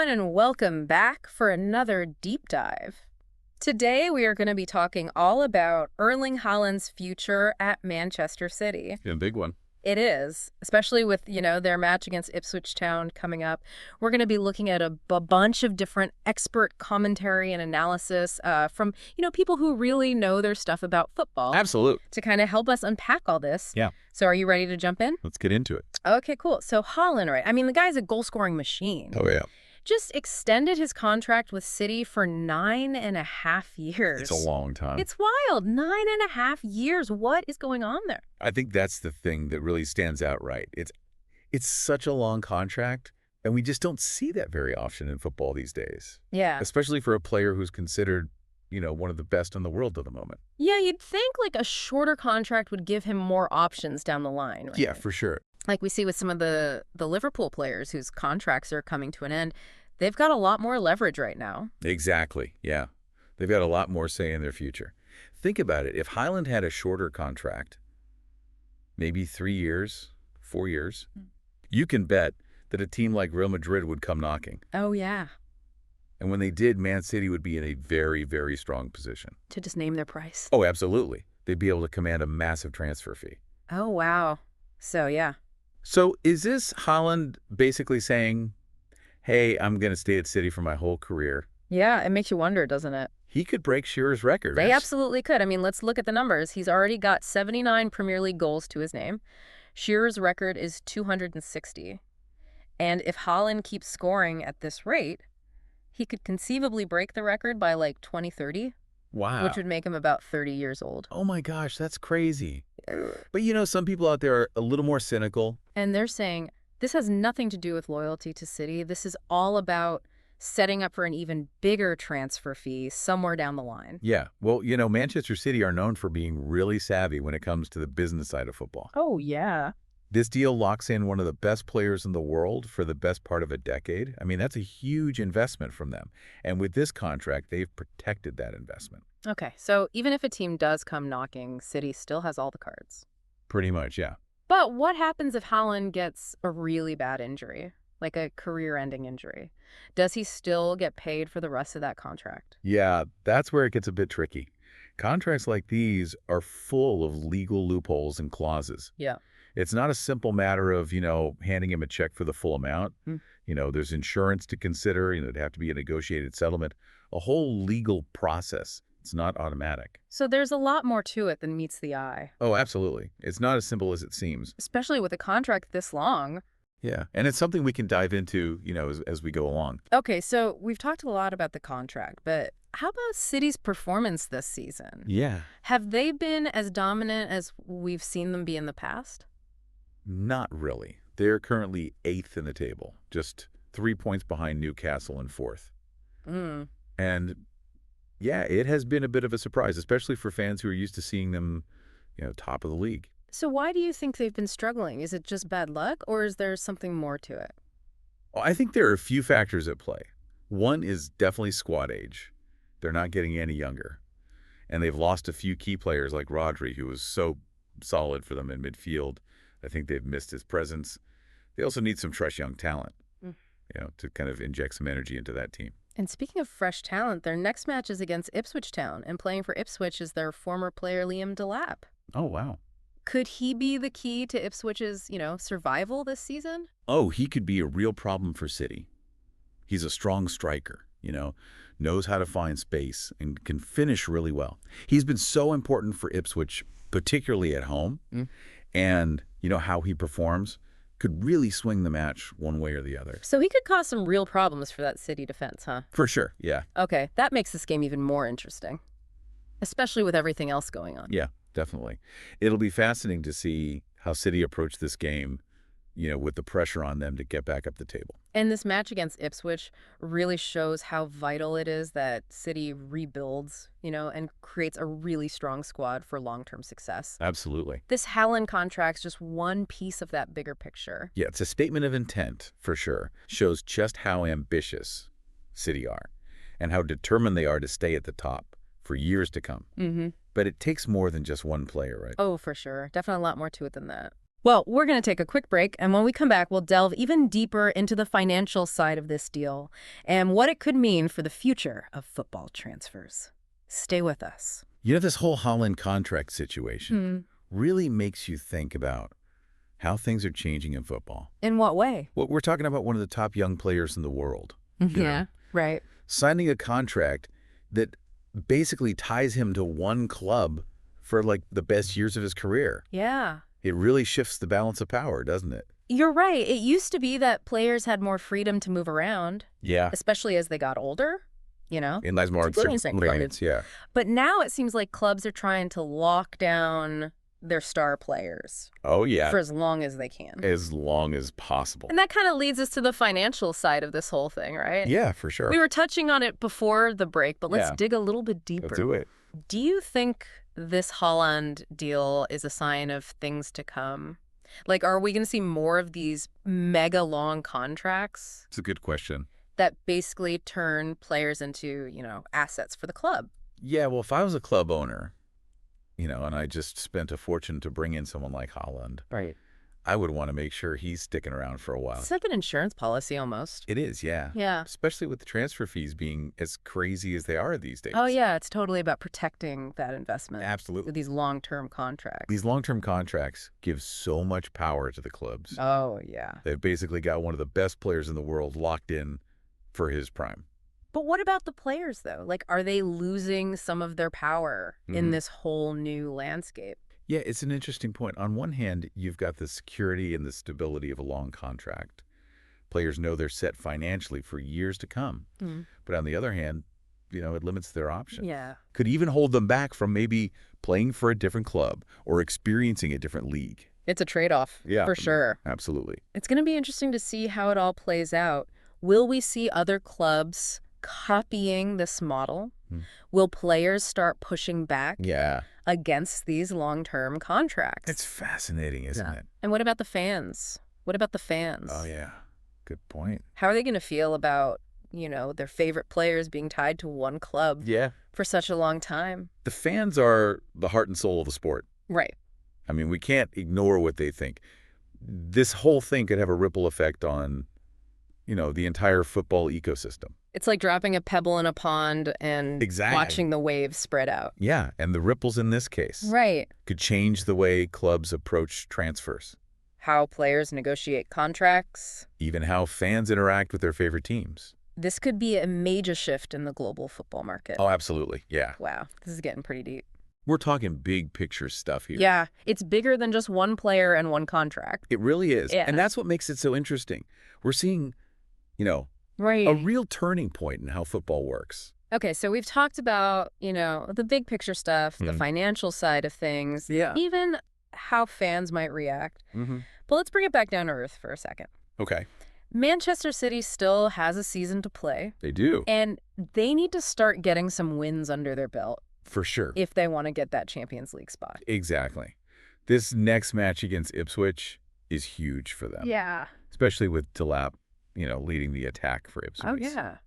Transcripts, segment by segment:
everyone, and welcome back for another deep dive. Today, we are going to be talking all about Erling Haaland's future at Manchester City. Yeah, big one. It is, especially with, their match against Ipswich Town coming up. We're going to be looking at a bunch of different expert commentary and analysis from, people who really know their stuff about football. Absolute. To kind of help us unpack all this. Yeah. So are you ready to jump in? Let's get into it. Okay, cool. So Haaland, right? I mean, the guy's a goal-scoring machine. Oh, yeah. Just extended his contract with City for 9.5 years. It's a long time. It's wild. 9.5 years. What is going on there? I think that's the thing that really stands out, right? It's such a long contract, and we just don't see that very often in football these days. Yeah. Especially for a player who's considered, one of the best in the world at the moment. Yeah, you'd think like a shorter contract would give him more options down the line, right? Yeah, for sure. Like we see with some of the Liverpool players whose contracts are coming to an end. They've got a lot more leverage right now. Exactly, yeah. They've got a lot more say in their future. Think about it. If Haaland had a shorter contract, maybe 3 years, 4 years, you can bet that a team like Real Madrid would come knocking. Oh, yeah. And when they did, Man City would be in a very, very strong position. To just name their price. Oh, absolutely. They'd be able to command a massive transfer fee. Oh, wow. So, yeah. So is this Haaland basically saying, hey, I'm going to stay at City for my whole career? Yeah, it makes you wonder, doesn't it? He could break Shearer's record. They absolutely could. I mean, let's look at the numbers. He's already got 79 Premier League goals to his name. Shearer's record is 260. And if Haaland keeps scoring at this rate, he could conceivably break the record by like 2030. Wow. Which would make him about 30 years old. Oh my gosh, that's crazy. But some people out there are a little more cynical. And they're saying this has nothing to do with loyalty to City. This is all about setting up for an even bigger transfer fee somewhere down the line. Yeah. Well, Manchester City are known for being really savvy when it comes to the business side of football. Oh, yeah. This deal locks in one of the best players in the world for the best part of a decade. I mean, that's a huge investment from them. And with this contract, they've protected that investment. Okay, so even if a team does come knocking, City still has all the cards. Pretty much, yeah. But what happens if Haaland gets a really bad injury, like a career-ending injury? Does he still get paid for the rest of that contract? Yeah, that's where it gets a bit tricky. Contracts like these are full of legal loopholes and clauses. Yeah. It's not a simple matter of, handing him a check for the full amount. There's insurance to consider. It'd have to be a negotiated settlement, a whole legal process. It's not automatic. So there's a lot more to it than meets the eye. Oh, absolutely. It's not as simple as it seems. Especially with a contract this long. Yeah, and it's something we can dive into, as we go along. Okay, so we've talked a lot about the contract, but how about City's performance this season? Yeah. Have they been as dominant as we've seen them be in the past? Not really. They're currently 8th in the table, just 3 points behind Newcastle in 4th. And yeah, it has been a bit of a surprise, especially for fans who are used to seeing them, top of the league. So why do you think they've been struggling? Is it just bad luck, or is there something more to it? Well, I think there are a few factors at play. One is definitely squad age. They're not getting any younger. And they've lost a few key players like Rodri, who was so solid for them in midfield. I think they've missed his presence. They also need some fresh young talent, to kind of inject some energy into that team. And speaking of fresh talent, their next match is against Ipswich Town, and playing for Ipswich is their former player Liam Delap. Oh, wow. Could he be the key to Ipswich's, survival this season? Oh, he could be a real problem for City. He's a strong striker, knows how to find space and can finish really well. He's been so important for Ipswich, particularly at home, and, how he performs could really swing the match one way or the other. So he could cause some real problems for that City defense, huh? For sure, yeah. Okay, that makes this game even more interesting, especially with everything else going on. Yeah, definitely. It'll be fascinating to see how City approach this game, with the pressure on them to get back up the table. And this match against Ipswich really shows how vital it is that City rebuilds, and creates a really strong squad for long-term success. Absolutely. This Haaland contract's just one piece of that bigger picture. Yeah, it's a statement of intent, for sure. Shows just how ambitious City are and how determined they are to stay at the top for years to come. But it takes more than just one player, right? Oh, for sure. Definitely a lot more to it than that. Well, we're going to take a quick break, and when we come back, we'll delve even deeper into the financial side of this deal and what it could mean for the future of football transfers. Stay with us. You know, this whole Haaland contract situation Hmm. really makes you think about how things are changing in football. In what way? Well, we're talking about one of the top young players in the world. you know, Yeah. Right. Signing a contract that basically ties him to one club for like the best years of his career. Yeah. It really shifts the balance of power, doesn't it? You're right. It used to be that players had more freedom to move around, Yeah. especially as they got older, you know? In las more circunstancias, yeah. But now it seems like clubs are trying to lock down their star players Oh, yeah. for as long as they can. As long as possible. And that kind of leads us to the financial side of this whole thing, right? Yeah, for sure. We were touching on it before the break, but let's Yeah. dig a little bit deeper. Let's do it. Do you think this Holland deal is a sign of things to come? Like, are we going to see more of these mega long contracts It's a good question. that basically turn players into, assets for the club? Yeah, well, if I was a club owner, and I just spent a fortune to bring in someone like Haaland, Right. I would want to make sure he's sticking around for a while. It's like an insurance policy almost. It is, yeah. Yeah. Especially with the transfer fees being as crazy as they are these days. Oh, yeah. It's totally about protecting that investment Absolutely. with these long-term contracts. These long-term contracts give so much power to the clubs. Oh, yeah. They've basically got one of the best players in the world locked in for his prime. But what about the players, though? Like, are they losing some of their power in this whole new landscape? Yeah, it's an interesting point. On one hand, you've got the security and the stability of a long contract. Players know they're set financially for years to come. But on the other hand, it limits their options. Yeah. Could even hold them back from maybe playing for a different club or experiencing a different league. It's a trade-off, for sure. Absolutely. It's going to be interesting to see how it all plays out. Will we see other clubs copying this model? Will players start pushing back Yeah. against these long-term contracts? It's fascinating, isn't it? And what about the fans? What about the fans? Oh, yeah. Good point. How are they going to feel about, their favorite players being tied to one club Yeah. for such a long time? The fans are the heart and soul of the sport. Right. I mean, we can't ignore what they think. This whole thing could have a ripple effect on, the entire football ecosystem. It's like dropping a pebble in a pond and Exactly. watching the waves spread out. Yeah, and the ripples in this case Right. could change the way clubs approach transfers, How players negotiate contracts. even how fans interact with their favorite teams. This could be a major shift in the global football market. Oh, absolutely. Yeah. Wow, this is getting pretty deep. We're talking big picture stuff here. Yeah, it's bigger than just one player and one contract. It really is. Yeah. And that's what makes it so interesting. We're seeing, Right. a real turning point in how football works. Okay, so we've talked about, the big picture stuff, the financial side of things, Yeah. even how fans might react. Mm-hmm. But let's bring it back down to earth for a second. Okay. Manchester City still has a season to play, They do. and they need to start getting some wins under their belt For sure. if they want to get that Champions League spot. Exactly. This next match against Ipswich is huge for them. Yeah. Especially with Delap, leading the attack for Ipswich. Oh, yeah.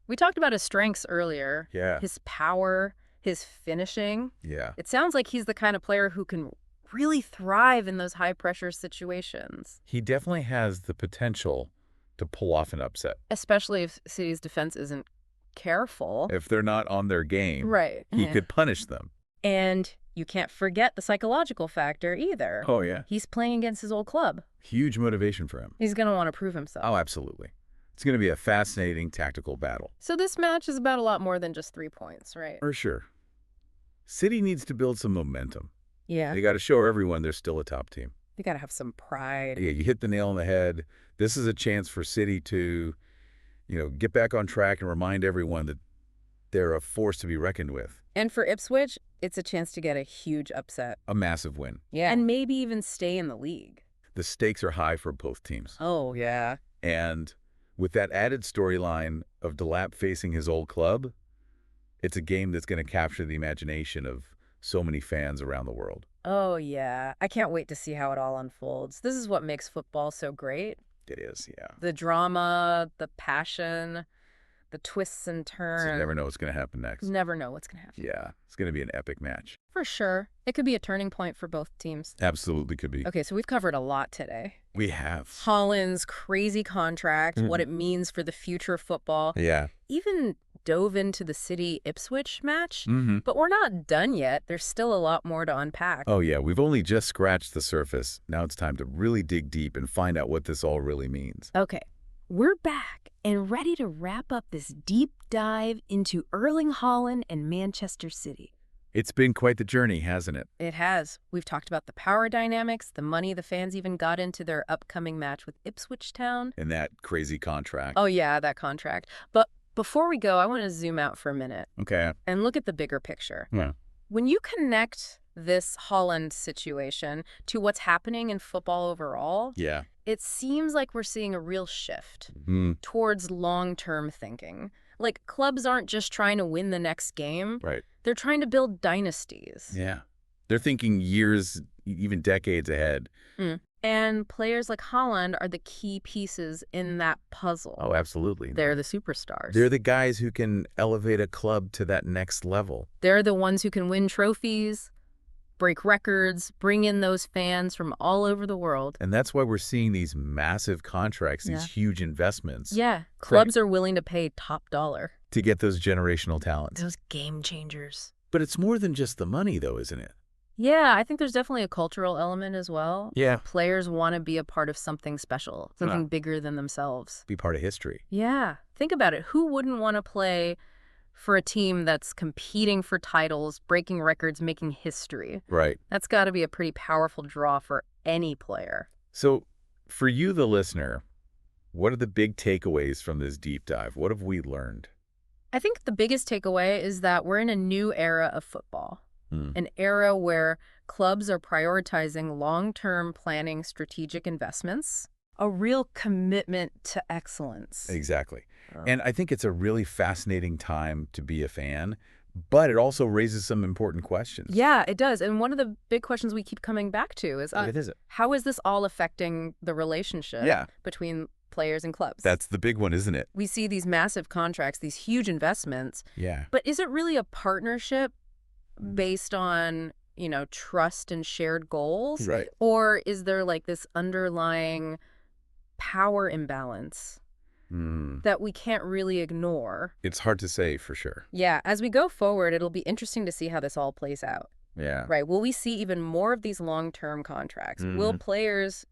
We talked about his strengths earlier. Yeah. His power, his finishing. Yeah. It sounds like he's the kind of player who can really thrive in those high-pressure situations, He definitely has the potential to pull off an upset. especially if City's defense isn't careful. If they're not on their game, Right. he could punish them. And you can't forget the psychological factor either. Oh, yeah. He's playing against his old club. Huge motivation for him. He's going to want to prove himself. Oh, absolutely. It's going to be a fascinating tactical battle. So this match is about a lot more than just 3 points, right? For sure. City needs to build some momentum. Yeah. They got to show everyone they're still a top team. You got to have some pride. Yeah, you hit the nail on the head. This is a chance for City to, get back on track and remind everyone that they're a force to be reckoned with. And for Ipswich, it's a chance to get a huge upset. A massive win. Yeah. And maybe even stay in the league. The stakes are high for both teams. Oh, yeah. And with that added storyline of Delap facing his old club, it's a game that's going to capture the imagination of so many fans around the world. Oh, yeah. I can't wait to see how it all unfolds. This is what makes football so great. It is, yeah. The drama, the passion, the twists and So turns. you never know what's going to happen next. Never know what's going to happen. Yeah, it's going to be an epic match. For sure. It could be a turning point for both teams. Absolutely could be. Okay, so we've covered a lot today. We have. Haaland's crazy contract, what it means for the future of football. Yeah. Even dove into the City Ipswich match. Mm-hmm. But we're not done yet. There's still a lot more to unpack. Oh, yeah. We've only just scratched the surface. Now it's time to really dig deep and find out what this all really means. Okay, we're back and ready to wrap up this deep dive into Erling Haaland and Manchester City. It's been quite the journey, hasn't it? It has. We've talked about the power dynamics, the money the fans even got into their upcoming match with Ipswich Town. And that crazy contract. Oh, yeah, that contract. But before we go, I want to zoom out for a minute. Okay. And look at the bigger picture. Yeah. When you connect this Haaland situation to what's happening in football overall, Yeah. it seems like we're seeing a real shift Mm. towards long-term thinking. Like, clubs aren't just trying to win the next game. Right. They're trying to build dynasties. Yeah. They're thinking years, even decades ahead. And players like Haaland are the key pieces in that puzzle. Oh, absolutely. They're the superstars. They're the guys who can elevate a club to that next level. They're the ones who can win trophies, break records, bring in those fans from all over the world. And that's why we're seeing these massive contracts, these huge investments. Yeah, clubs are willing to pay top dollar. To get those generational talents. Those game changers. But it's more than just the money, though, isn't it? Yeah, I think there's definitely a cultural element as well. Yeah. Players want to be a part of something special, something bigger than themselves. Be part of history. Yeah. Think about it. Who wouldn't want to play for a team that's competing for titles, breaking records, making history? Right. That's got to be a pretty powerful draw for any player. So, for you, the listener, what are the big takeaways from this deep dive? What have we learned? I think the biggest takeaway is that we're in a new era of football. An era where clubs are prioritizing long-term planning, strategic investments, a real commitment to excellence. Exactly. And I think it's a really fascinating time to be a fan, but it also raises some important questions. Yeah, it does. And one of the big questions we keep coming back to is, What is it? how is this all affecting the relationship between players and clubs? That's the big one, isn't it? We see these massive contracts, these huge investments. Yeah. But is it really a partnership based on, trust and shared goals? Right. Or is there like this underlying power imbalance that we can't really ignore? It's hard to say for sure. Yeah, as we go forward, it'll be interesting to see how this all plays out. Yeah. Right. Will we see even more of these long-term contracts? Will players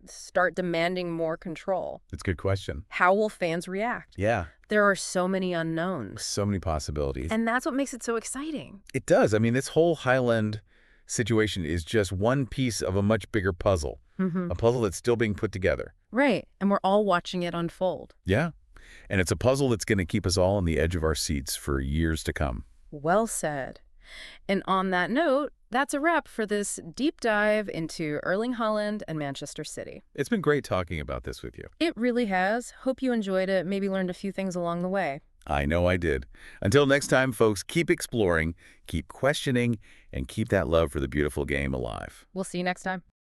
start demanding more control? It's a good question. How will fans react? Yeah. There are so many unknowns. So many possibilities. And that's what makes it so exciting. It does. I mean, this whole Highland situation is just one piece of a much bigger puzzle. A puzzle that's still being put together. Right. And we're all watching it unfold. Yeah. And it's a puzzle that's going to keep us all on the edge of our seats for years to come. Well said. And on that note, that's a wrap for this deep dive into Erling Haaland and Manchester City. It's been great talking about this with you. It really has. Hope you enjoyed it, maybe learned a few things along the way. I know I did. Until next time, folks, keep exploring, keep questioning, and keep that love for the beautiful game alive. We'll see you next time.